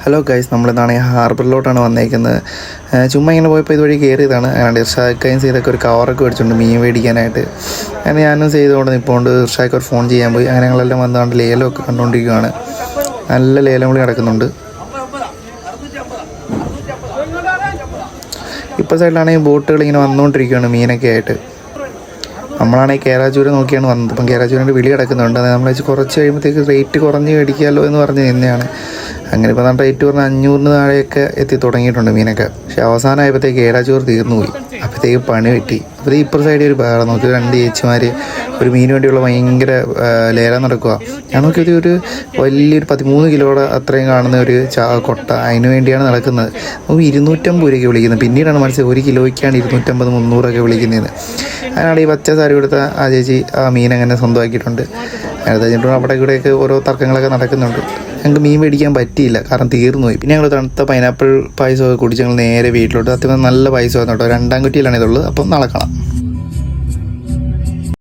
Hello guys, നമ്മളിതാണ് ഹാർബറിലോട്ടാണ് വന്നേക്കുന്നത്. ചുമ്മാ ഇങ്ങനെ പോയപ്പോൾ ഇതുവഴി കയറിയതാണ്. അതുകൊണ്ട് ഇർഷാക്കയും ചെയ്തൊക്കെ ഒരു കവറൊക്കെ മേടിച്ചുകൊണ്ട് മീൻ മേടിക്കാനായിട്ട്. അങ്ങനെ ഞാനും ചെയ്തുകൊണ്ട് നിൽപ്പുണ്ട്. ഇർഷാക്ക് ഒരു ഫോൺ ചെയ്യാൻ പോയി. അങ്ങനെ ഞങ്ങളെല്ലാം വന്നുകൊണ്ട് ലേലമൊക്കെ കണ്ടുകൊണ്ടിരിക്കുകയാണ്. നല്ല ലേലം വിളി നടക്കുന്നുണ്ട്. ഇപ്പോൾ സൈഡിലാണെങ്കിൽ ബോട്ടുകൾ ഇങ്ങനെ വന്നുകൊണ്ടിരിക്കുകയാണ് മീനൊക്കെ ആയിട്ട്. നമ്മളാണെങ്കിൽ കേരാച്ചൂര് നോക്കിയാണ് വന്നത്. ഇപ്പം കേരാച്ചൂരിൻ്റെ വിളി കിടക്കുന്നുണ്ട്. അത് നമ്മൾ കുറച്ച് കഴിയുമ്പോഴത്തേക്ക് റേറ്റ് കുറഞ്ഞ് മേടിക്കാമല്ലോ എന്ന് പറഞ്ഞ് നിന്നെയാണ്. അങ്ങനെ ഇപ്പോൾ നമ്മുടെ റേറ്റ് പറഞ്ഞാൽ 500 താഴെയൊക്കെ എത്തി തുടങ്ങിയിട്ടുണ്ട് മീനൊക്കെ. പക്ഷേ അവസാനമായപ്പോഴത്തേക്ക് കേരാച്ചൂർ തീർന്നു പോയി. അപ്പോഴത്തേക്ക് പണി പറ്റി. അപ്പോൾ ഇപ്പുറ സൈഡിൽ ഒരു ബഹളം നോക്കി 2 ചേച്ചിമാർ ഒരു മീൻ വേണ്ടിയുള്ള ഭയങ്കര ലേലം നടക്കുക. ഞാൻ നോക്കിയത് ഒരു വലിയൊരു 13 കിലോയുടെ അത്രയും കാണുന്ന ഒരു കൊട്ട, അതിന് വേണ്ടിയാണ് നടക്കുന്നത്. നമുക്ക് 250 രൂപയ്ക്ക് വിളിക്കുന്നത്. പിന്നീടാണ് മനസ്സിലായി 1 കിലോയ്ക്കാണ് 250, 300 വിളിക്കുന്നത്. അതിനാണ് ഈ പച്ച സാരി കൊടുത്ത ആ ചേച്ചി ആ മീൻ അങ്ങനെ സ്വന്തമാക്കിയിട്ടുണ്ട്. അത് കഴിഞ്ഞിട്ട് അവിടെ ഇവിടെയൊക്കെ ഓരോ തർക്കങ്ങളൊക്കെ നടക്കുന്നുണ്ട്. ഞങ്ങൾക്ക് മീൻ മേടിക്കാൻ പറ്റിയില്ല, കാരണം തീർന്നു പോയി. പിന്നെ ഞങ്ങൾ തണുത്ത പൈനാപ്പിൾ പായസമൊക്കെ കുടിച്ച് ഞങ്ങൾ നേരെ വീട്ടിലോട്ട്. അത്യാവശ്യം നല്ല പായസമായിരുന്നു കേട്ടോ. 2 കുറ്റിയിലാണ് ഇതുള്ളത്. അപ്പം നാളെ കാണാം.